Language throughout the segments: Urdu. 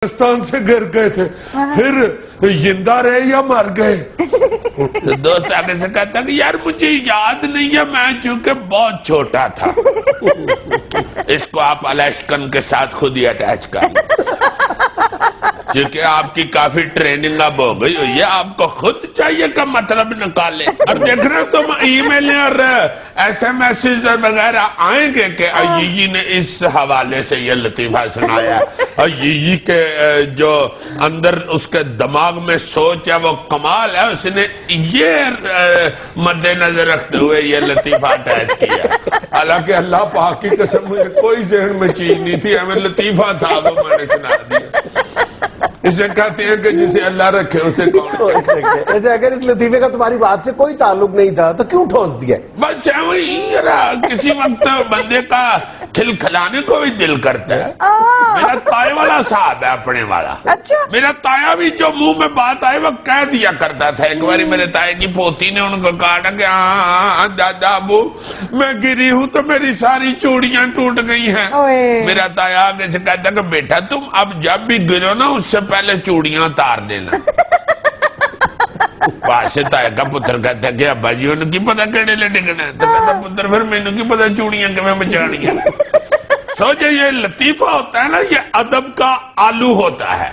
پاکستان سے گر گئے تھے، پھر زندہ رہے یا مر گئے؟ تو دوست آگے سے کہتا کہ یار مجھے یاد نہیں ہے، میں چونکہ بہت چھوٹا تھا۔ اس کو آپ الیشکن کے ساتھ خود ہی اٹیچ کر لیں، کیونکہ آپ کی کافی ٹریننگ اب ہو گئی ہوئی ہے، آپ کو خود چاہیے کہ مطلب نکالیں۔ اور دیکھ رہے تم ای میلیں اور ایس ایم ایسز وغیرہ آئیں گے کہ ایجی نے اس حوالے سے یہ لطیفہ سنایا، ایجی کے جو اندر اس کے دماغ میں سوچ ہے وہ کمال ہے، اس نے یہ مد نظر رکھتے ہوئے یہ لطیفہ اٹیچ کیا۔ حالانکہ اللہ پاک کی قسم مجھے کوئی ذہن میں چیز نہیں تھی، ہمیں لطیفہ تھا وہ میں نے سنا دیا۔ اسے کہتے ہیں کہ جسے اللہ رکھے اسے کون رکھے۔ ایسے اگر اس لطیفے کا تمہاری بات سے کوئی تعلق نہیں تھا تو کیوں ٹھوس دیا؟ بس کسی وقت بندے کا کھل کھلانے کو بھی دل کرتا ہے۔ میرا تائے والا صاحب ہے اپنے والا، میرا تایا بھی جو منہ میں بات آئے وہ کہہ دیا کرتا تھا۔ ایک باری میرے تائے کی پوتی نے ان کو کہا کہ ہاں دادا ابو میں گری ہوں تو میری ساری چوڑیاں ٹوٹ گئی ہیں۔ میرا تایا آگے سے کہتا کہ بیٹا تم اب جب بھی گرو نا اس سے پہلے چوڑیاں تار دینا۔ پاسے تایا کا پتر کہتا ہے کہ ابا جی انہوں کی پتہ کہنے لے ڈگنا، تو کہتا پتر پھر میں انہوں کی پتہ چوڑیاں کہ میں بچانی ہیں۔ سوچے یہ لطیفہ ہوتا ہے نا، یہ ادب کا آلو ہوتا ہے۔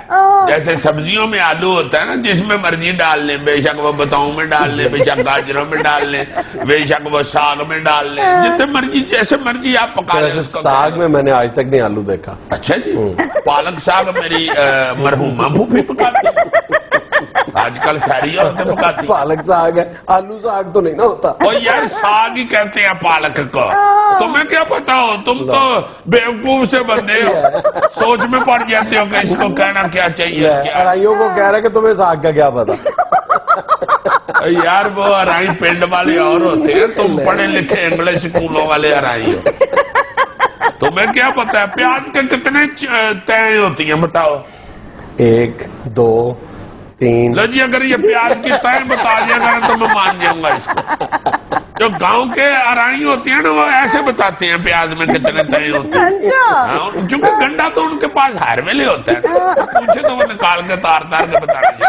جیسے سبزیوں میں آلو ہوتا ہے نا، جس میں مرضی ڈال لیں، بے شک وہ بتاؤں میں ڈال لیں، بے شک گاجروں میں ڈال لیں، بے شک وہ ساگ میں ڈال لیں، جتنے مرضی جیسے مرضی آپ پکا لیں۔ ساگ میں نے آج تک نہیں آلو دیکھا۔ اچھا جی، پالک ساگ میری مرحومہ پھوپھی پکاتی ہے، آج کل خیریہ ہوتے پکاتی۔ پالک ساگ ہے، آلو ساگ تو نہیں نا ہوتا۔ وہ یار ساگ ہی کہتے ہیں پالک کو، تمہیں کیا پتا ہو، تم تو بیوقوف سے بندے ہو، سوچ میں پڑ جاتے ہو کہ اس کو کہنا کیا چاہیے۔ ارائیوں کو کہہ رہا ہے کہ تمہیں ساگ کا کیا پتا؟ یار وہ ارائی پنڈ والے اور ہوتے ہیں، تم پڑھے لکھے انگلش اسکولوں والے ارائی ہو، تمہیں کیا پتا ہے پیاز کے کتنے تہیں ہوتی ہیں بتاؤ؟ 1 2 3۔ لو جی اگر یہ پیاز کی تہیں بتا دیا گا تو میں مان جاؤں گا اس کو۔ جو گاؤں کے ارائی ہوتی ہیں نا وہ ایسے بتاتے ہیں پیاز میں کتنے تہیں ہوتے ہیں، چونکہ گنڈا تو ان کے پاس ہر ویلے ہوتا ہے، پوچھے تو وہ نکال کے تار تار کے بتا دیتے۔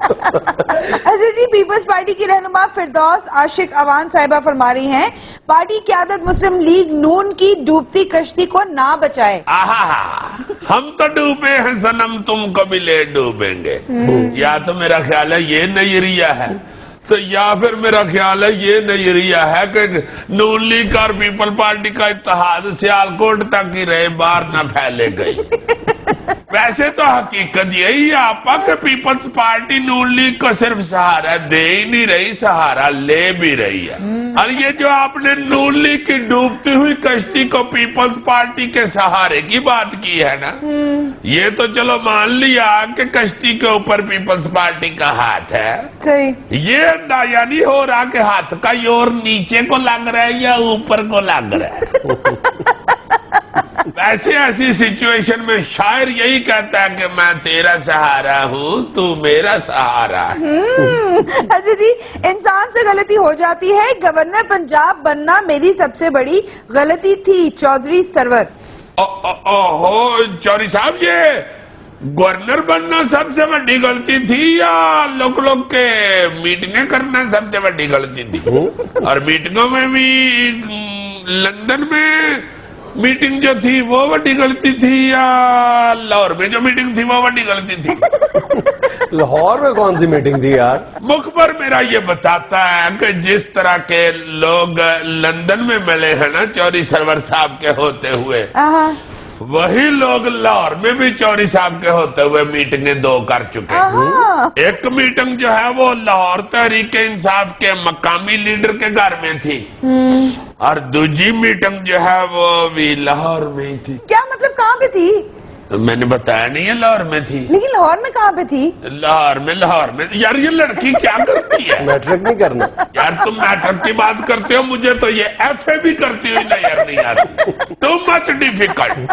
اچھا جی، پیپلز پارٹی کی رہنما فردوس عاشق اوان صاحبہ فرما رہی ہیں پارٹی قیادت مسلم لیگ نون کی ڈوبتی کشتی کو نہ بچائے۔ ہم تو ڈوبے ہیں صنم، تم کو بھی لے ڈوبیں گے۔ یا تو میرا خیال ہے یہ نظریہ ہے، تو یا پھر میرا خیال ہے یہ نظریہ ہے کہ نون لیگ اور پیپل پارٹی کا اتحاد سیالکوٹ تک ہی رہے، باہر نہ پھیلے گئی۔ ویسے تو حقیقت یہی ہے آپا کہ پیپلز پارٹی نون لیگ کو صرف سہارا دے ہی نہیں رہی، سہارا لے بھی رہی ہے۔ اور یہ جو آپ نے نون لیگ کی ڈوبتی ہوئی کشتی کو پیپلز پارٹی کے سہارے کی بات کی ہے نا، یہ تو چلو مان لیا کہ کشتی کے اوپر پیپلز پارٹی کا ہاتھ ہے، یہ اندازہ نہیں ہو رہا کہ ہاتھ کا یور نیچے کو لگ رہا ہے یا اوپر کو لگ رہا ہے۔ ویسے ایسی سچویشن میں شاعر یہی کہتا ہے کہ میں تیرا سہارا ہوں تو میرا سہارا ہے۔ اچھا جی، انسان سے غلطی ہو جاتی ہے، گورنر پنجاب بننا میری سب سے بڑی غلطی تھی، چودھری سرور۔ چودھری صاحب یہ گورنر بننا سب سے بڑی غلطی تھی یا لوگ کے میٹنگیں کرنا سب سے بڑی غلطی تھی؟ اور میٹنگوں میں بھی لندن میں میٹنگ جو تھی وہ بڑی غلطی تھی یا لاہور میں جو میٹنگ تھی وہ بڑی غلطی تھی؟ لاہور میں کون سی میٹنگ تھی یار؟ مخبر میرا یہ بتاتا ہے کہ جس طرح کے لوگ لندن میں ملے ہیں نا چودھری سرور صاحب کے ہوتے ہوئے، وہی لوگ لاہور میں بھی چودھری صاحب کے ہوتے ہوئے میٹنگیں 2 کر چکے ہیں۔ ایک میٹنگ جو ہے وہ لاہور تحریک انصاف کے مقامی لیڈر کے گھر میں تھی، اور دوسری میٹنگ جو ہے وہ بھی لاہور میں تھی۔ کیا مطلب کہاں پہ تھی؟ میں نے بتایا نہیں ہے لاہور میں تھی۔ لیکن لاہور میں کہاں پہ تھی؟ لاہور میں یار یہ لڑکی کیا کرتی ہے؟ میٹرک نہیں کرنا یار، تم میٹرک کی بات کرتے ہو، مجھے تو یہ ایف اے بھی کرتی ہوئی نظر نہیں آتی، too much difficult.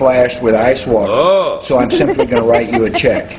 splashed with ice water. So I'm simply going to write you a check.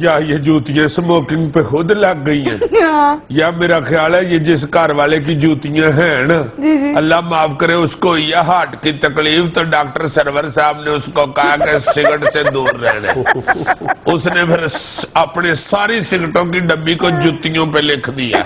یا یہ جوتیاں اسموکنگ پہ خود لگ گئی ہیں یا میرا خیال ہے یہ جس گھر والے کی جوتیاں ہیں نا اللہ معاف کرے اس کو یہ ہارٹ کی تکلیف تو ڈاکٹر سرور صاحب نے اس کو کہا کہ سگرٹ سے دور رہنا ہے اس نے پھر اپنے ساری سگرٹوں کی ڈبی کو جوتیوں پہ لکھ دیا.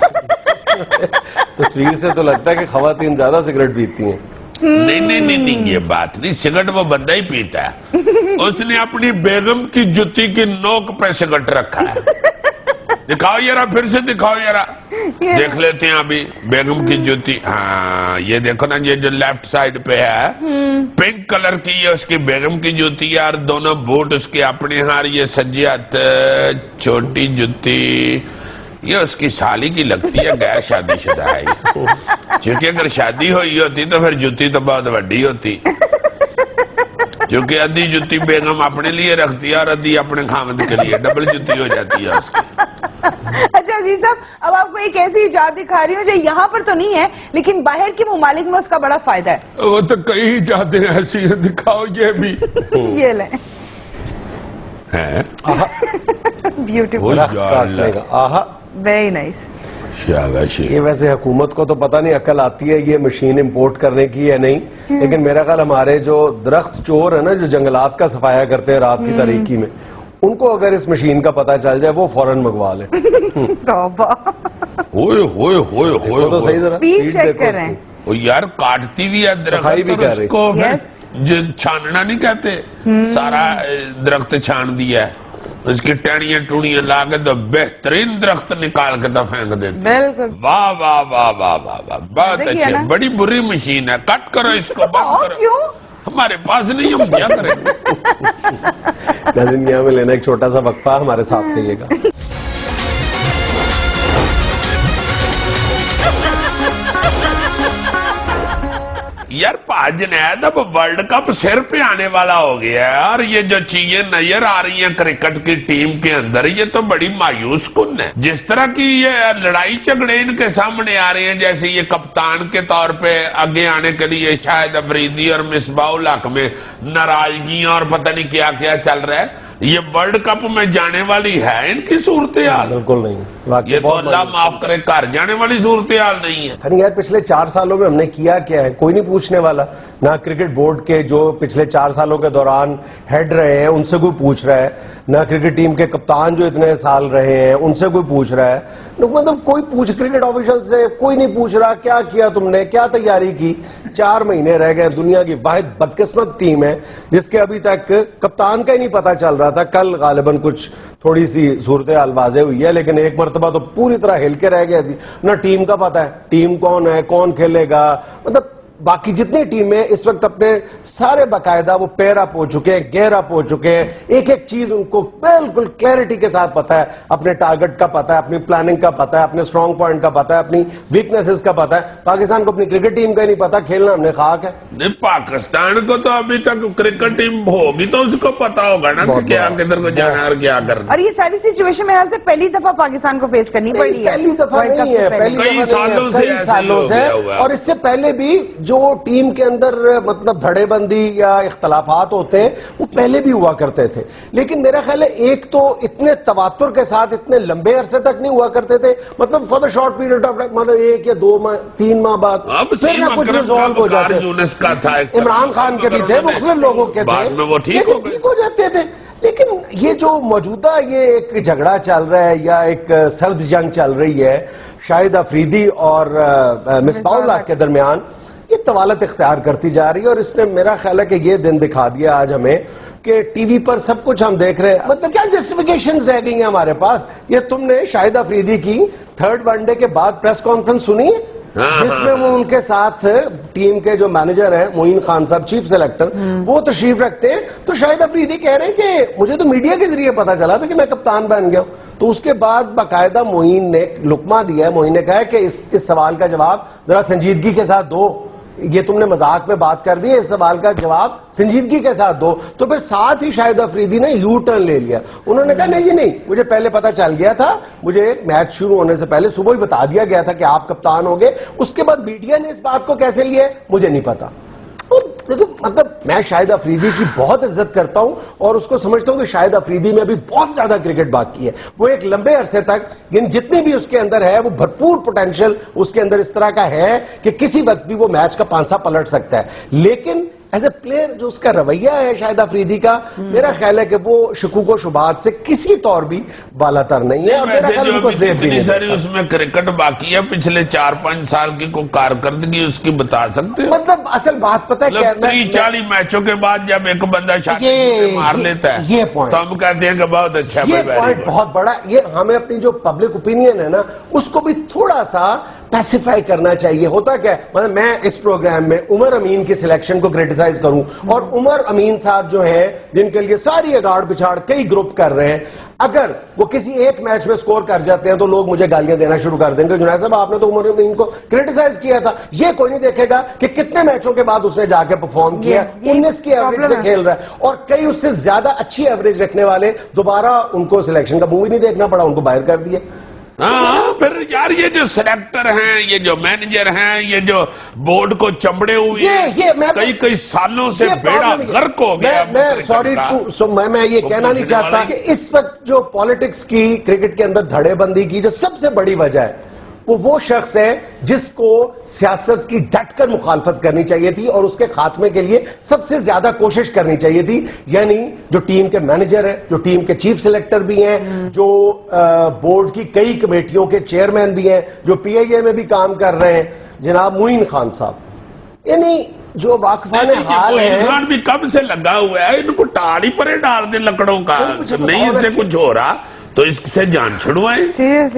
تصویر سے تو لگتا ہے کہ خواتین زیادہ سگریٹ پیتی ہیں. نہیں یہ بات نہیں, سگرٹ وہ بندہ ہی پیتا ہے. اس نے اپنی بیگم کی جوتی کی نوک پہ سگرٹ رکھا ہے. دکھاؤ یارا, پھر سے دکھاؤ یارا, دیکھ لیتے ہیں ابھی بیگم کی جوتی. ہاں یہ دیکھو نا, یہ جو لیفٹ سائڈ پہ ہے پنک کلر کی یہ اس کی بیگم کی جوتی ہے, اور دونوں بوٹ اس کے اپنے ہار, یہ سجیات چھوٹی جوتی یہ اس کی سالی کی لگتی ہے, غیر شادی شدہ ہے. چونکہ اگر شادی ہوئی ہوتی تو پھر جوتی تو بہت وڈی ہوتی, چونکہ ادھی جوتی بیگم اپنے لیے رکھتی ہے اور ادھی اپنے خامد کے لیے, ڈبل جوتی ہو جاتی ہے اس کی. اچھا عزیز صاحب, اب آپ کو ایک ایسی ایجاد دکھا رہی ہوں جو یہاں پر تو نہیں ہے لیکن باہر کے ممالک میں اس کا بڑا فائدہ ہے. وہ تو کئی ایجادیں ایسی ہیں, دکھاؤ یہ بھی. یہ لیں, بیوٹیفل, ویری نائس. یہ ویسے حکومت کو تو پتہ نہیں عقل آتی ہے یہ مشین امپورٹ کرنے کی یا نہیں, لیکن میرا خیال ہمارے جو درخت چور ہیں نا, جو جنگلات کا صفایا کرتے ہیں رات کی تاریکی میں, ان کو اگر اس مشین کا پتہ چل جائے وہ فوراً منگوا لیں. توبہ, ہوئے ہوئے ہوئے ہوئے تو صحیح ذرا اسپیڈ چیک کر رہے ہیں. وہ یار کاٹتی بھی ہے صفائی بھی درخت, کر اس کو Yes. چھاننا نہیں کہتے, سارا درخت چھان دیا ہے, اس کی ٹہنیاں ٹوڑیاں لا کے تو بہترین درخت نکال کے تو پھینک دیتے. بالکل, واہ واہ واہ واہ واہ واہ, بہت اچھے. بڑی بری مشین ہے, کٹ کرو اس کو, بند کرو. کیوں ہمارے پاس نہیں, ہم کیا کریں. ناظرین یہاں میں لینا ایک چھوٹا سا وقفہ, ہمارے ساتھ رہیے گا. یار جنید, اب ورلڈ کپ سر پہ آنے والا ہو گیا ہے, اور یہ جو چیزیں نظر آ رہی ہیں کرکٹ کی ٹیم کے اندر یہ تو بڑی مایوس کن ہے. جس طرح کی یہ لڑائی جھگڑے ان کے سامنے آ رہے ہیں, جیسے یہ کپتان کے طور پہ آگے آنے کے لیے شاہد افریدی اور مصباح الحق میں ناراضگیاں اور پتہ نہیں کیا کیا چل رہا ہے, یہ ورلڈ کپ میں جانے والی ہے ان کی صورتحال؟ بالکل نہیں, یہ تو اللہ معاف کرے گھر جانے والی صورتحال نہیں ہے. یار پچھلے 4 سالوں میں ہم نے کیا کیا ہے, کوئی نہیں پوچھنے والا. نہ کرکٹ بورڈ کے جو پچھلے 4 سالوں کے دوران ہیڈ رہے ہیں ان سے کوئی پوچھ رہا ہے, نہ کرکٹ ٹیم کے کپتان جو اتنے سال رہے ہیں ان سے کوئی پوچھ رہا ہے. مطلب کوئی کرکٹ آفیشل سے کوئی نہیں پوچھ رہا کیا کیا تم نے, کیا تیاری کی. 4 مہینے رہ گئے, دنیا کی واحد بدقسمت ٹیم ہے جس کے ابھی تک کپتان کا ہی نہیں پتا چل رہا تھا. کل غالباً کچھ تھوڑی سی صورتحال واضح ہوئی ہے, لیکن ایک مرتبہ تو پوری طرح ہل کے رہ گیا تھی. نہ ٹیم کا پتا ہے, ٹیم کون ہے, کون کھیلے گا. مطلب باقی جتنی ٹیمیں اس وقت اپنے سارے باقاعدہ وہ پیر اپ ہو چکے ہیں, گیئر اپ ہو چکے ہیں. ایک ایک چیز ان کو بالکل کلیئرٹی کے ساتھ پتا ہے, اپنے ٹارگٹ کا پتا ہے, اپنی پلاننگ کا پتا ہے, اپنے اسٹرانگ پوائنٹ کا پتا ہے, اپنی ویکنیسز کا پتا ہے. پاکستان کو اپنی کرکٹ ٹیم کا ہی نہیں پتا, کھیلنا ہم نے خاک ہے. نہیں, پاکستان کو تو ابھی تک کرکٹ ٹیم ہوگی تو اس کو پتا ہوگا نا کہ کیا کدھر کو جانا اور کیا کرنا. اور یہ ساری سچویشن میرے خیال سے پہلی دفعہ پاکستان کو فیس کرنی پڑی ہے. پہلی دفعہ نہیں ہے, کئی سالوں سے. اور اس سے پہلے بھی جو ٹیم کے اندر مطلب دھڑے بندی یا اختلافات ہوتے ہیں وہ پہلے بھی ہوا کرتے تھے, لیکن میرا خیال ہے ایک تو اتنے تواتر کے ساتھ اتنے لمبے عرصے تک نہیں ہوا کرتے تھے. مطلب for the short period of time, مطلب 1 یا 2 ماہ 3 ماہ بعد پھر نہ کچھ ریزالو ہو جاتے. عمران خان کے بھی تھے, مختلف لوگوں کے تھے, وہ ٹھیک ہو جاتے تھے. لیکن یہ جو موجودہ یہ ایک جھگڑا چل رہا ہے یا ایک سرد جنگ چل رہی ہے شاہد افریدی اور مصباح الحق کے درمیان, یہ طوالت اختیار کرتی جا رہی ہے. اور اس نے میرا خیال ہے کہ یہ دن دکھا دیا آج ہمیں کہ ٹی وی پر سب کچھ ہم دیکھ رہے ہیں. مطلب کیا جسٹیفیکیشنز رہ گئی ہیں ہمارے پاس. یہ تم نے شاہد افریدی کی 3rd ون ڈے کے بعد پریس کانفرنس سنی ہے جس میں وہ ان کے ساتھ ٹیم کے جو مینیجر ہیں معین خان صاحب, چیف سلیکٹر, وہ تشریف رکھتے ہیں. تو شاہد افریدی کہہ رہے ہیں کہ مجھے تو میڈیا کے ذریعے پتا چلا تھا کہ میں کپتان بن گیا ہوں. تو اس کے بعد باقاعدہ معین نے لقمہ دیا ہے, معین نے کہا ہے کہ اس سوال کا جواب ذرا سنجیدگی کے ساتھ دو. یہ تم نے مذاق میں بات کر دی, اس سوال کا جواب سنجیدگی کے ساتھ دو. تو پھر ساتھ ہی شاہد افریدی نے یو ٹرن لے لیا. انہوں نے کہا نہیں جی نہیں, مجھے پہلے پتا چل گیا تھا, مجھے میچ شروع ہونے سے پہلے صبح ہی بتا دیا گیا تھا کہ آپ کپتان ہو گئے. اس کے بعد میڈیا نے اس بات کو کیسے لیا ہے مجھے نہیں پتا. دیکھو مطلب میں شاہد افریدی کی بہت عزت کرتا ہوں اور اس کو سمجھتا ہوں کہ شاہد افریدی میں ابھی بہت زیادہ کرکٹ باقی ہے. وہ ایک لمبے عرصے تک جتنی بھی اس کے اندر ہے وہ بھرپور پوٹینشیل اس کے اندر اس طرح کا ہے کہ کسی وقت بھی وہ میچ کا پانسا پلٹ سکتا ہے. لیکن ایز اے پلیئر جو اس کا رویہ ہے شاہد افریدی کا, میرا خیال ہے کہ وہ شکوک و شبہات سے کسی طور بھی بالا تر نہیں ہے, اور میرا خیال ان کو زیب بھی نہیں. اس میں کرکٹ باقی ہے پچھلے 4-5 سال کی کوئی کارکردگی اس کی بتا سکتے ہیں؟ مطلب اصل بات پتہ ہے کہ 30-40 میچوں کے بعد جب ایک بندہ شاید مار لیتا ہے یہ پوائنٹ تو ہم کہتے ہیں کہ بہت اچھا. یہ پوائنٹ بہت بڑا, یہ ہمیں اپنی جو پبلک اوپینین ہے نا اس کو بھی تھوڑا سا پیسیفائی کرنا چاہیے. ہوتا کیا مطلب میں اس پروگرام میں عمر امین کی سلیکشن کو کرٹیسائز کروں, اور عمر امین صاحب جو ہیں جن کے لیے ساری اگاڑ پچھاڑ کئی گروپ کر رہے ہیں, اگر وہ کسی ایک میچ میں سکور کر جاتے ہیں تو لوگ مجھے گالیاں دینا شروع کر دیں گے جنید صاحب آپ نے تو عمر امین کو کرٹیسائز کیا تھا. یہ کوئی نہیں دیکھے گا کہ کتنے میچوں کے بعد اس نے جا کے پرفارم کیا, 19 کی ایوریج سے کھیل رہا ہے, اور کئی اس سے زیادہ اچھی ایوریج رکھنے والے دوبارہ ان کو سلیکشن کا منہ بھی نہیں دیکھنا پڑا, ان کو باہر کر دیا. ہاں پھر یار یہ جو سلیکٹر ہیں, یہ جو مینیجر ہیں, یہ جو بورڈ کو چمڑے ہوئے کئی سالوں سے بیڑا غرق ہو گیا. میں سوری میں یہ کہنا نہیں چاہتا کہ اس وقت جو پالیٹکس کی کرکٹ کے اندر دھڑے بندی کی جو سب سے بڑی وجہ ہے وہ شخص ہے جس کو سیاست کی ڈٹ کر مخالفت کرنی چاہیے تھی اور اس کے خاتمے کے لیے سب سے زیادہ کوشش کرنی چاہیے تھی. یعنی جو ٹیم کے مینیجر ہیں, جو ٹیم کے چیف سلیکٹر بھی ہیں, جو بورڈ کی کئی کمیٹیوں کے چیئرمین بھی ہیں, جو پی آئی اے میں بھی کام کر رہے ہیں, جناب معین خان صاحب, یعنی جو واقفان حال ہے. خان بھی کب سے لگا ہوا ہے, ان کو ٹاڑ ہی پرے ڈال دیں لکڑوں کا, نہیں ان سے کچھ ہو رہا تو اس سے جان چھڑوائیں.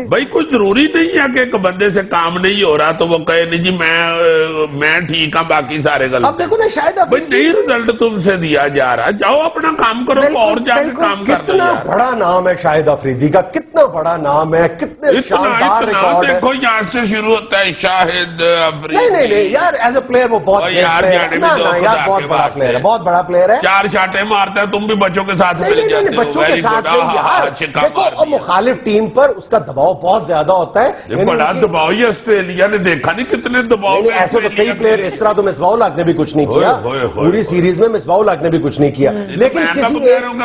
بھائی کوئی ضروری نہیں ہے کہ ایک بندے سے کام نہیں ہو رہا تو وہ کہے نہیں جی میں ٹھیک ہوں باقی سارے غلط. اب دیکھو نا شاید بھائی نہیں رزلٹ تم سے دیا جا رہا, جاؤ اپنا کام کرو, اور جا کے کام کرو. کتنا بڑا نام ہے شاہد افریدی کا, کتنا بڑا نام ہے, کتنے شاندار ریکارڈ ہے. دیکھو یہاں سے شروع ہوتا ہے شاہد افریدی. نہیں یار ایز اے پلیئر وہ بہت بہت بڑا پلیئر ہے, بہت بڑا پلیئر ہے. 4 شاٹیں مارتا ہے, تم بھی بچوں کے ساتھ مل جاتے ہو. بچوں کے ساتھ نہیں یار, دیکھو مخالف ٹیم پر اس کا دباؤ بہت زیادہ ہوتا ہے. بڑا دباؤ یہ آسٹریلیا نے دیکھا نہیں کتنے دباؤ. ایسے تو کئی پلیئر اس طرح تو مصباح الحق نے بھی کچھ نہیں کیا پوری سیریز میں, مصباح الحق نے بھی کچھ نہیں کیا. لیکن کسی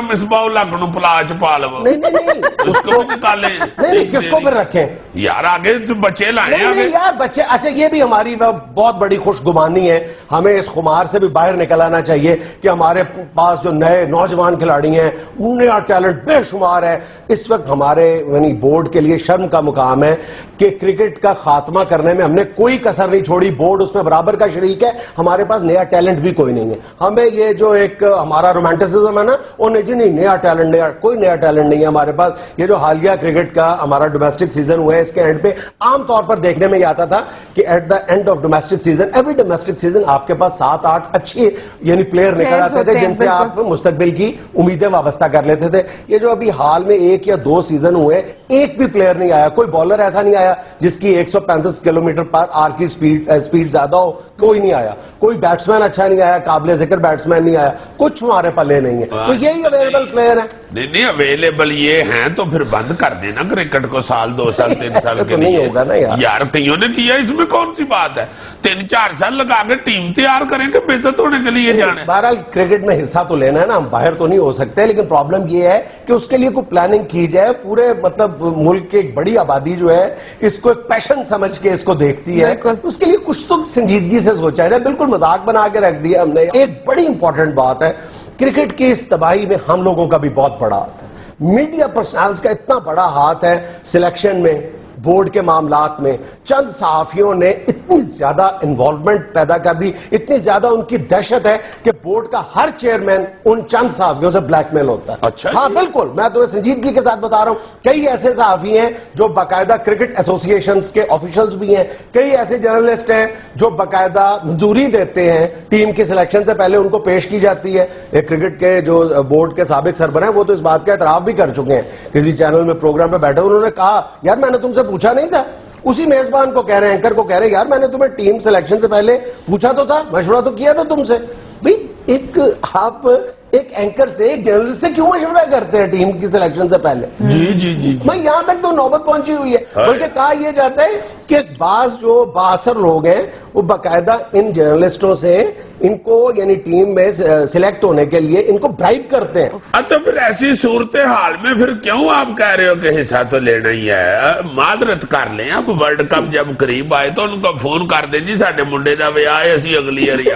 مصباح الحق نو پلاچ پال نہیں اس کو نکالے, نہیں کس کو پھر رکھیں یار, آگے بچے لائیں یار بچے. اچھا یہ بھی ہماری بہت بڑی خوش گمانی ہے, ہمیں اس خمار سے بھی باہر نکل آنا چاہیے کہ ہمارے پاس جو نئے نوجوان کھلاڑی ہیں, نیا ٹیلنٹ بے شمار ہے. اس وقت ہمارے یعنی بورڈ کے لیے شرم کا مقام ہے کہ کرکٹ کا خاتمہ کرنے میں ہم نے کوئی کسر نہیں چھوڑی. بورڈ اس میں برابر کا شریک ہے, ہمارے پاس نیا ٹیلنٹ بھی کوئی نہیں ہے. ہمیں یہ جو ایک ہمارا رومانٹسزم ہے نا, وہ نہیں نیا ٹیلنٹ, کوئی نیا ٹیلنٹ نہیں ہے ہمارے پاس. یہ جو حالیہ کرکٹ کا ہمارا ڈومیسٹک سیزن ہوا ہے, اس کے اینڈ پہ عام طور پر دیکھنے میں یہ آتا تھا کہ at the end of domestic season, every domestic season آپ کے پاس 7-8 اچھے یعنی پلیئر نکل آتے تھے جن سے آپ مستقبل کی امیدیں وابستہ کر لیتے تھے. یہ جو ابھی حال میں 1 یا 2 سیزن ہوئے, ایک بھی پلیئر نہیں آیا, کوئی بالر ایسا نہیں آیا جس کی 135 کلومیٹر پر آر کی سپیڈ زیادہ ہو, کوئی نہیں آیا. کوئی بیٹسمین اچھا نہیں آیا, قابل ذکر بیٹسمین نہیں آیا, کچھ ہمارے پلے نہیں ہے. تو یہی اویلیبل پلیئر ہیں. نہیں اویلیبل یہ ہیں تو پھر بند کر دینا کرکٹ کو, 1 2 سال 3 سال کے نہیں ہوگا نا یار. کئیوں نے کیا, اس میں کون سی بات ہے, 3-4 سال لگا کے ٹیم تیار کریں کہ بے عزت ہونے کے لیے جانے. بہرحال کرکٹ میں حصہ تو لینا ہے نا, ہم باہر تو نہیں ہو سکتے, لیکن پرابلم یہ ہے کہ اس کے لیے کوئی پلاننگ کی جائے. پورے مطلب ملک کی ایک بڑی آبادی جو ہے اس کو ایک پیشن سمجھ کے اس کو دیکھتی ہے, اس کے لیے کچھ تو سنجیدگی سے سوچا ہے نا. بالکل مذاق بنا کے رکھ دیا ہم نے. ایک بڑی امپورٹنٹ بات ہے, کرکٹ کی اس تباہی میں ہم لوگوں کا بھی بہت بڑا ہاتھ ہے. میڈیا پرسنالز کا اتنا بڑا ہاتھ ہے سلیکشن میں, بورڈ کے معاملات میں. چند صحافیوں نے اتنی زیادہ انوالومنٹ پیدا کر دی, اتنی زیادہ ان کی دہشت ہے کہ بورڈ کا ہر چیئرمین ان چند صحافیوں سے بلیک میل ہوتا ہے. اچھا ہاں بالکل, میں تمہیں سنجیدگی کے ساتھ بتا رہا ہوں. کئی ایسے صحافی ہیں جو باقاعدہ کرکٹ ایسوسیشنز کے آفیشلز بھی ہیں, کئی ایسے جرنلسٹ ہیں جو باقاعدہ منظوری دیتے ہیں ٹیم کی سلیکشن سے پہلے ان کو پیش کی جاتی ہے. کرکٹ کے جو بورڈ کے سابق سربراہ ہیں وہ تو اس بات کا اعتراف بھی کر چکے ہیں, کسی چینل میں پروگرام پہ بیٹھے انہوں نے کہا یار میں نے تم سے پوچھا نہیں تھا. اسی میزبان کو کہہ رہے ہیں, اینکر کو کہہ رہے ہیں یار میں نے تمہیں ٹیم سلیکشن سے پہلے پوچھا تو تھا, مشورہ تو کیا تھا تم سے. بھئی ایک آپ ایک اینکر سے ایک جرنلسٹ سے کیوں مشورہ کرتے ہیں ٹیم کی سلیکشن سے پہلے؟ جی جی جی میں یہاں تک تو نوبت پہنچی ہوئی ہے. بلکہ کہا یہ جاتا ہے کہ بعض جو بااثر لوگ ہیں وہ باقاعدہ ان جرنلسٹوں سے ان کو یعنی ٹیم میں سلیکٹ ہونے کے لیے ان کو برائب کرتے ہیں. تو پھر ایسی صورتحال میں پھر کیوں آپ کہہ رہے ہو کہ حصہ تو لینا ہی ہے؟ معذرت کر لیں. اب ورلڈ کپ جب قریب آئے تو ان کو فون کر دیں جی ساڈے منڈے دا ویاہ ہے اسی اگلی اری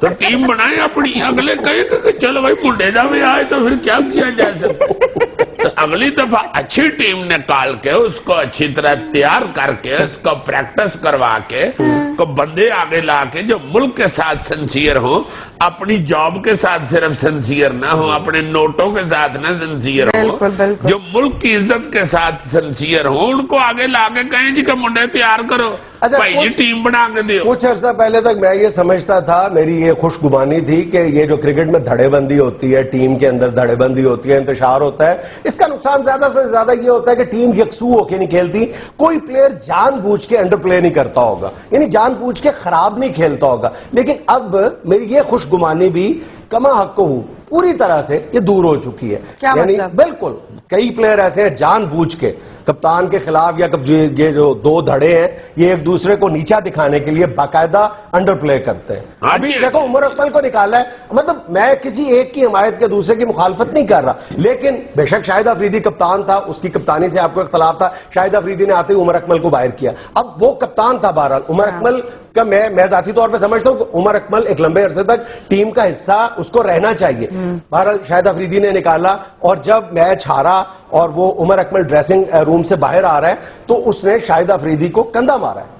تو ٹیم بنائیں اپنی. اگلے کہیں کہ چلو بھائی منڈے دا ویاہ ہے تو پھر کیا کیا جا سکتا؟ اگلی دفعہ اچھی ٹیم نکال کے اس کو اچھی طرح تیار کر کے اس کو پریکٹس کروا کے کو بندے آگے لا کے جو ملک کے ساتھ سنسیئر ہوں, اپنی جاب کے ساتھ صرف سنسیئر نہ ہوں, اپنے نوٹوں کے ساتھ نہ سنسیئر ہوں, جو ملک کی عزت کے ساتھ سنسیئر ہوں, ان کو آگے لا کے کہیں جی کہ منڈے تیار کرو بھائی جی ٹیم بنا کے دیو. کچھ عرصہ پہلے تک میں یہ سمجھتا تھا, میری یہ خوش گمانی تھی کہ یہ جو کرکٹ میں دھڑے بندی ہوتی ہے, ٹیم کے اندر دھڑے بندی ہوتی ہے, انتشار ہوتا ہے, اس کا نقصان زیادہ سے زیادہ یہ ہوتا ہے کہ ٹیم یکسو ہو کے نہیں کھیلتی. کوئی پلیئر جان بوجھ کے انڈر پلے نہیں کرتا ہوگا, یعنی جان بوجھ کے خراب نہیں کھیلتا ہوگا. لیکن اب میری یہ خوش گمانی بھی کما حق کو ہوں پوری طرح سے یہ دور ہو چکی ہے. یعنی بالکل کئی پلیئر ایسے ہیں جان بوجھ کے کپتان کے خلاف یا یہ جو دو دھڑے ہیں یہ ایک دوسرے کو نیچا دکھانے کے لیے باقاعدہ انڈر پلے کرتے ہیں. ابھی دیکھو عمر اکمل کو نکالا ہے, مطلب میں کسی ایک کی حمایت کے دوسرے کی مخالفت نہیں کر رہا, لیکن بے شک شاہد افریدی کپتان تھا, اس کی کپتانی سے آپ کو اختلاف تھا, شاہد افریدی نے آتے ہی عمر اکمل کو باہر کیا. اب وہ کپتان تھا, بہرحال عمر اکمل کا میں ذاتی طور پہ سمجھتا ہوں کہ عمر اکمل ایک لمبے عرصے تک ٹیم کا حصہ اس کو رہنا چاہیے. بہرحال شاہد افریدی نے نکالا, اور جب میچ ہارا اور وہ عمر اکمل ڈریسنگ روم سے باہر آ رہا ہے تو اس نے شاہد افریدی کو کندھا مارا ہے.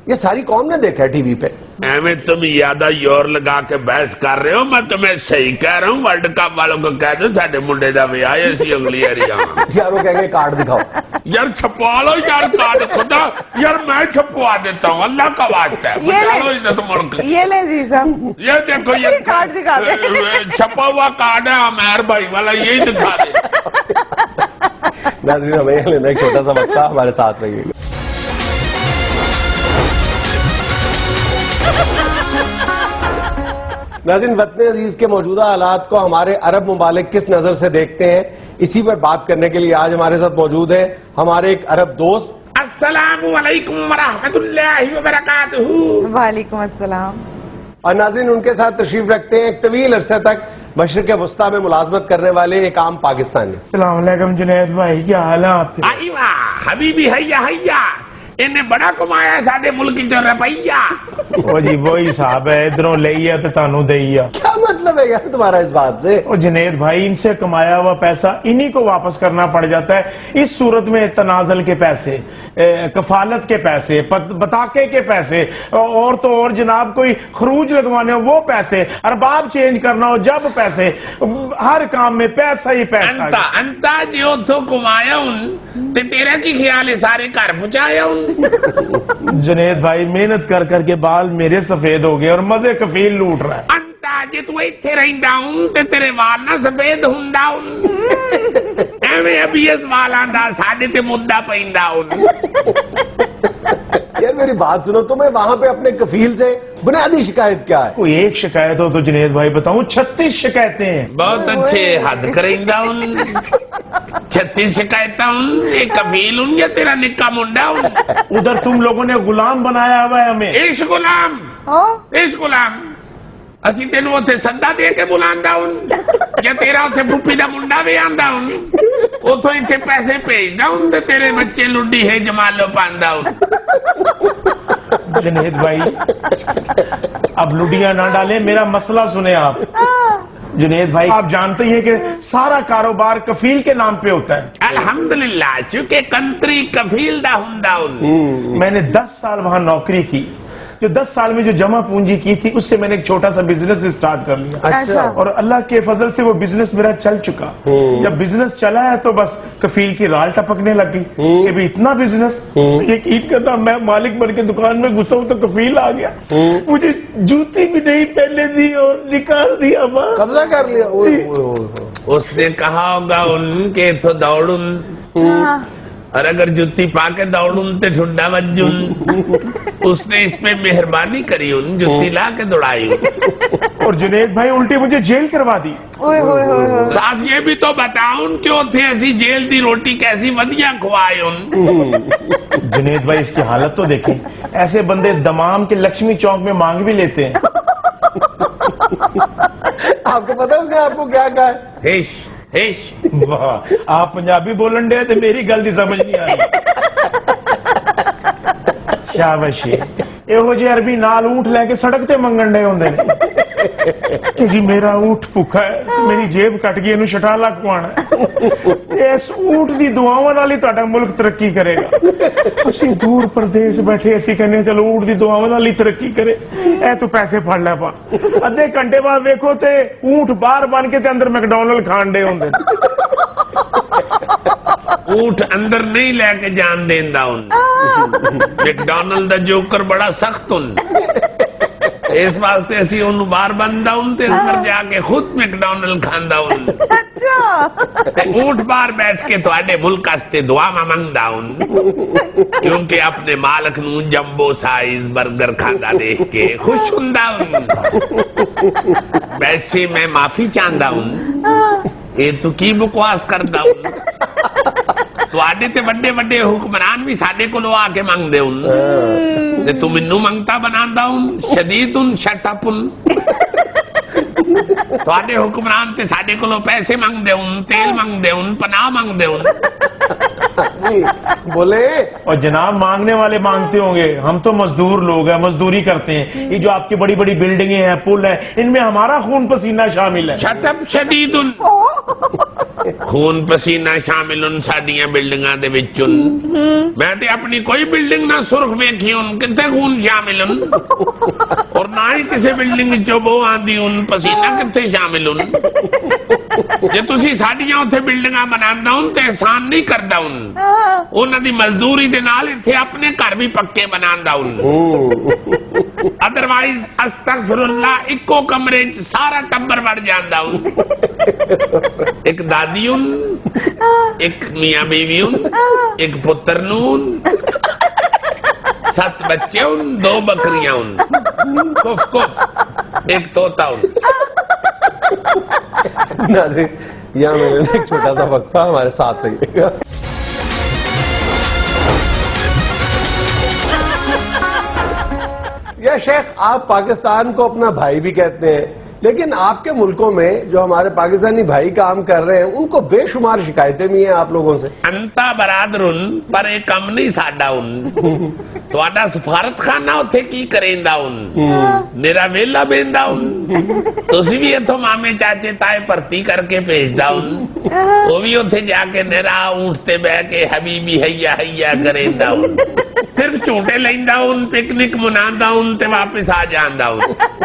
یہ ساری قوم نے دیکھا ہے ٹی وی پہ. میں تم یادہ یور لگا کے بحث کر رہے ہو, میں تمہیں صحیح کہہ رہا ہوں. ورلڈ کپ والوں کو کہہ دو ساڈے منڈے دا ویاہ ہے اسی اگلی ایریا. یار وہ کہیں گے کارڈ دکھاؤ, یار چھپوا لو یار کارڈ, خدا یار میں چھپوا دیتا ہوں, اللہ کا واسطہ ہے, بچا لو عزت ملک. یہ لیں جی صاحب, یہ دیکھو یہ کارڈ دکھا دیں, چھپا ہوا کارڈ ہے عمیر بھائی والا, یہی دکھا دے. ناظرین ہمیں لینا ایک چھوٹا سا وقت تھا, ہمارے ساتھ رہیے گا. ناظرین وطن عزیز کے موجودہ حالات کو ہمارے عرب ممالک کس نظر سے دیکھتے ہیں, اسی پر بات کرنے کے لیے آج ہمارے ساتھ موجود ہیں ہمارے ایک عرب دوست. السلام علیکم ورحمۃ اللہ وبرکاتہ. وعلیکم السلام. اور ناظرین ان کے ساتھ تشریف رکھتے ہیں ایک طویل عرصے تک مشرق وسطیٰ میں ملازمت کرنے والے ایک عام پاکستانی. السلام علیکم جنید بھائی, کیا حال ہے آپ کے؟ ایوہ حبیبی حیا حیا, انہیں بڑا کمایا ہے ساڈے ملک جو روپیہ. وہ جی وہی صاحب ہے, ادھروں لئیے تو تانوں دئیے. کیا مطلب ہے یار تمہارا اس بات سے؟ وہ جنید بھائی ان سے کمایا ہوا پیسہ انہی کو واپس کرنا پڑ جاتا ہے. اس صورت میں تنازل کے پیسے, کفالت کے پیسے, بطاقے کے پیسے, اور تو اور جناب کوئی خروج لگوانے ہو وہ پیسے, ارباب چینج کرنا ہو جب پیسے, ہر کام میں پیسہ ہی پیسہ. انتا جو تو کمایا ان تے تیرا کی خیال ہے سارے گھر پہنچایا ان. جنید بھائی محنت کر کر کے بال میرے سفید ہو گئے اور مزے کفیل لوٹ رہا ہے. انتا جے تو ایتھے رہندا ہوں تے تیرے وال نہ سفید ہوندا ہوں, ایویں ابھی اس والاں دا ساڈے تے مدعا پیندا ہوں. یار میری بات سنو, تمہیں وہاں پہ اپنے کفیل سے بنیادی شکایت کیا ہے؟ کوئی ایک شکایت ہو تو جنید بھائی بتاؤں 36 شکایتیں ہیں. بہت اچھے حد کریندا ہوں, 36 شکایتاں ہوں, ایک کفیل ہوں یا تیرا نکا منڈا ہوں. ادھر تم لوگوں نے غلام بنایا ہوا ہے ہمیں. ایش غلام, ایش غلام, اسی تینوں اتھے سدا دے کے بلاندا ہوں یا تیرا اتھے بھوپی دا منڈا بھی آندا ہوں, اتھوں اتھے پیسے بھیجدا ہوں تے تیرے بچے لڈی ہے جمالو پاندا ہوں. جنید بھائی اب لڈیاں نہ ڈالیں, میرا مسئلہ سنیں آپ. جنید بھائی آپ جانتے ہیں کہ سارا کاروبار کفیل کے نام پہ ہوتا ہے. الحمدللہ چونکہ کنٹری کفیل دا ہوندا ہوں. میں نے 10 سال وہاں نوکری کی, جو 10 سال میں جو جمع پونجی کی تھی اس سے میں نے ایک چھوٹا سا بزنس اسٹارٹ کر لیا. اچھا. اور اللہ کے فضل سے وہ بزنس میرا چل چکا. جب بزنس چلا ہے تو بس کفیل کی رال ٹپکنے لگ گئی کہ بھی اتنا بزنس. ایک عید کا تھا, میں مالک بن کے دکان میں گھسا ہوں تو کفیل آ گیا, مجھے جوتی بھی نہیں پہننے دی اور نکال دیا, قبضہ کر لیا. اس نے کہا ہوگا ان کے تو دوڑن اور اگر جتی پا کے دوڑوں تے ٹھڈا بجوں اس نے اس پہ مہربانی کری ان جتی لا کے دوڑائی اور جنید بھائی الٹی مجھے جیل کروا دی. ساتھ یہ بھی تو بتاؤں کیوں تھے ایسی جیل دی روٹی کیسی ودیاں کھوائے ان. جنید بھائی اس کی حالت تو دیکھیں, ایسے بندے دمام کے لکشمی چوک میں مانگ بھی لیتے ہیں. آپ کو پتا ہے اس نے آپ کو کیا کہا ہے؟ Hash hash. واہ, آپ پنجابی بولن ڈے تو میری گل دی سمجھ نہیں آ رہی. شاباشی. ਇਹੋ ਜਿਹੇ ਅਰਬੀ ਨਾਲ ਊਂਠ ਲੈ ਕੇ ਸੜਕ ਤੇ ਮੰਗਣ ਡੇ ਹੁੰਦੇ ਨੇ ਕਿ ਜੀ ਮੇਰਾ ਊਂਠ ਭੁੱਖਾ ਹੈ, ਮੇਰੀ ਜੇਬ ਕੱਟ ਗਈ, ਇਹਨੂੰ ਛਟਾਲਾ ਖਵਾਉਣਾ ਹੈ. ਇਸ ਊਂਠ ਦੀ ਦੁਆਵਾਂ ਨਾਲ ਹੀ ਤੁਹਾਡਾ ਮੁਲਕ ਤਰੱਕੀ ਕਰੇਗਾ. ਅਸੀਂ ਦੂਰ ਪ੍ਰਦੇਸ਼ ਬੈਠੇ ਅਸੀਂ ਕਹਿੰਦੇ ਚਲੋ ਊਂਠ ਦੀ ਦੁਆਵਾਂ ਨਾਲ ਹੀ ਤਰੱਕੀ ਕਰੇ. ਇਹ ਤੂੰ ਪੈਸੇ ਫੜ ਲੈ ਪਾ. ਅੱਧੇ ਘੰਟੇ ਬਾਅਦ ਵੇਖੋ ਤੇ ਊਂਠ ਬਾਹਰ ਬਣ ਕੇ ਤੇ ਅੰਦਰ ਮੈਕਡੋਨਲਡ ਖਾਣ ਡੇ ਹੁੰਦੇ ਨੇ. اونٹ اندر نہیں لے کے جان دیندا ان. میکڈونلڈ دا جوکر بڑا سخت ان. اس واسطے اسی ان باہر بندا ان تے اندر جا کے خود میکڈونلڈ کھاندا ان. تے اونٹ باہر بیٹھ کے تواڈے ملک واسطے دعا منگدا ان, کیونکہ اپنے مالک نو جمبو سائز برگر کھاندا دیکھ کے خوش ہوندا ان. ویسے میں معافی چاہندا ان, اے تو کی بکواس کردا ان. تواڈے تے بڑے بڑے حکمران بھی ساڈے کولوں آ کے منگدے ہن تے تو مینوں منگتا بناندا ہن. شدید شٹ اپ. تواڈے حکمران تے ساڈے کولوں پیسے منگدے ہن, تیل منگدے ہن, پناہ منگدے ہن. جی بولے. اور جناب مانگنے والے مانگتے ہوں گے, ہم تو مزدور لوگ ہیں, مزدوری کرتے ہیں. یہ جو آپ کی بڑی بڑی بلڈنگیں ہیں, پل ہیں, ان میں ہمارا خون پسینہ شامل ہے. شٹ اپ شدید. خون پسینہ شامل ان ساڈیاں بلڈنگاں دے وچ. میں تے اپنی کوئی بلڈنگ نہ سرخ ویکھی ان, کتے خون شامل ان, اور نہ ہی کسی بلڈنگ وچوں بو آندی ان, پسینہ کتے شامل ان. جے تسی ساڈیاں اوتھے بلڈنگاں بناندا ہن تے احسان نہیں کردا ہن. انہاں دی مزدوری دے نال ایتھے اپنے گھر بھی پکے بناندا ہن. ادروائز استغفر اللہ اکو کمرے چ سارا ٹبر بڑھ جاندا ہن. ایک دادی ہن, ایک میاں بیوی ہن, ایک پتر نون, 7 بچے ہن, 2 بکریاں ہن, کف کف, ایک طوطا ہن. ناظرین یہاں میں نے ایک چھوٹا سا وقفہ, ہمارے ساتھ رہیے گا. یا شیخ, آپ پاکستان کو اپنا بھائی بھی کہتے ہیں, لیکن آپ کے ملکوں میں جو ہمارے پاکستانی بھائی کام کر رہے ہیں ان کو بے شمار شکایتیں بھی ہیں آپ لوگوں سے. انتا برادرن پر ایک کم نہیں ساڈا ان. تواڈا سفارت خانہ اوتھے کی کریندا ان, میرا ویلا بیندا ان. تسی بھی ایتھوں مامے چاچے تائے پرتی کر کے بھیجدا ان, وہ بھی اوتھے جا کے نیرا اونٹ تے بہ کے حبیبی حیا حیا کریندا ان. صرف چونٹے لیندا ان, پکنک مناندا ان تے واپس آ جاندا ان.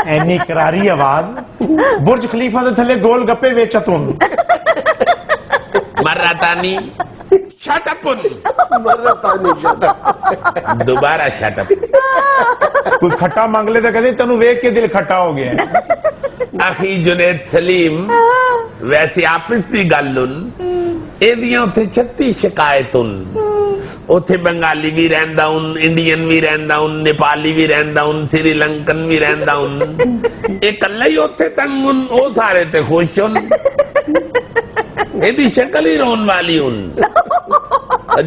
اینی کراری آواز, برج خلیفہ دے تھلے گول گپے ویچت ہوں. مراتانی شٹ اپ. مرتانی دوبارہ شٹ اپ. کوئی کھٹا مانگ لے تو کہتے تینوں ویک کے دل کھٹا ہو گیا. اخی جنید سلیم, ویسے آپس دی گلن ایدیاں اوتھے 36 شکایتن. اوتھے بنگالی بھی رہندا ہن, انڈین بھی رہندا ہن, نیپالی بھی رہندا ہن, سری لنکن بھی رہندا ہن. ایک اللہ ہی اوتھے تنگ ہن, او سارے تے خوش ہن. ایدی شکل ہی رون والی ہن.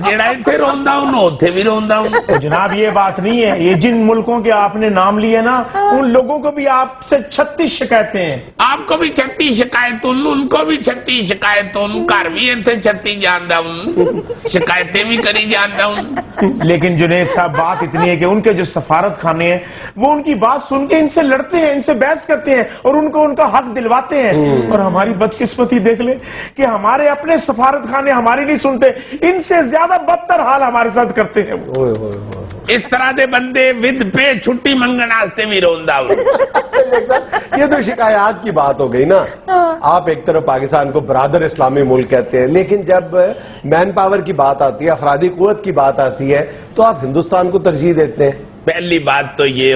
جیڑا ایتھے روندا ہن اوتھے بھی روندا ہن. جناب یہ بات نہیں ہے, یہ جن ملکوں کے آپ نے نام لیے نا ان لوگوں کو بھی آپ سے 36 شکایتیں ہیں. آپ کو بھی 36 شکایتن, ان کو بھی 36 شکایتن, گھر بھی ایتھے 36 جاندا ہن, شکایتیں بھی کری جاندا ہن. لیکن جنید صاحب بات اتنی ہے کہ ان کے جو سفارت خانے ہیں وہ ان کی بات سن کے ان سے لڑتے ہیں, ان سے بحث کرتے ہیں اور ان کو ان کا حق دلواتے ہیں. اور ہماری بدقسمتی دیکھ لیں کہ ہمارے اپنے سفارت خانے ہماری نہیں سنتے, ان سے زیادہ بدتر حال ہمارے ساتھ کرتے ہیں. اس طرح دے بندے ود پہ چھٹی منگن واسطے بھی روندا ہو. یہ تو شکایات کی بات ہو گئی نا. آپ ایک طرف پاکستان کو برادر اسلامی ملک کہتے ہیں, لیکن جب مین پاور کی بات آتی ہے, افرادی قوت کی بات آتی ہے, تو آپ ہندوستان کو ترجیح دیتے ہیں. پہلی بات تو یہ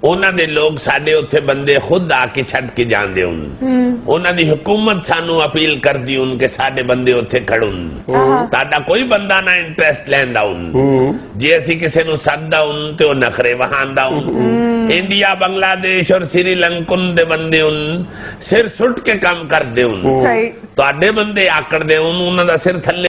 ਉਹਨਾਂ ਦੇ ਲੋਕ ਸਾਡੇ ਉੱਥੇ ਬੰਦੇ ਖੁਦ ਆ ਕੇ ਛੱਡ ਕੇ ਜਾਂਦੇ ਹਨ ਉਹਨਾਂ ਦੀ ਹਕੂਮਤ ਸਾਨੂੰ ਅਪੀਲ ਕਰਦੀ ਹਨ ਕਿ ਸਾਡੇ ਬੰਦੇ ਉੱਥੇ ਖੜਨ ਤੁਹਾਡਾ ਕੋਈ ਬੰਦਾ ਨਾ ਇੰਟਰਸਟ ਲੈਂਦਾ ਹਨ ਜੇ ਅਸੀਂ ਕਿਸੇ ਨੂੰ ਸੱਦਦਾ ਹਨ ਤੇ ਉਹ ਨਖਰੇ ਵਹਾਂਦਾ ਹਨ ਇੰਡੀਆ ਬੰਗਲਾਦੇਸ਼ ਔਰ ਸ੍ਰੀਲੰਕਨ ਦੇ ਬੰਦੇ ਹਨ ਸਿਰ ਸੁੱਟ ਕੇ ਕੰਮ ਕਰਦੇ ਹਨ ਸਹੀ ਤੁਹਾਡੇ ਬੰਦੇ ਆਕੜਦੇ ਹਨ ਉਹਨਾਂ ਦਾ ਸਿਰ ਥੱਲੇ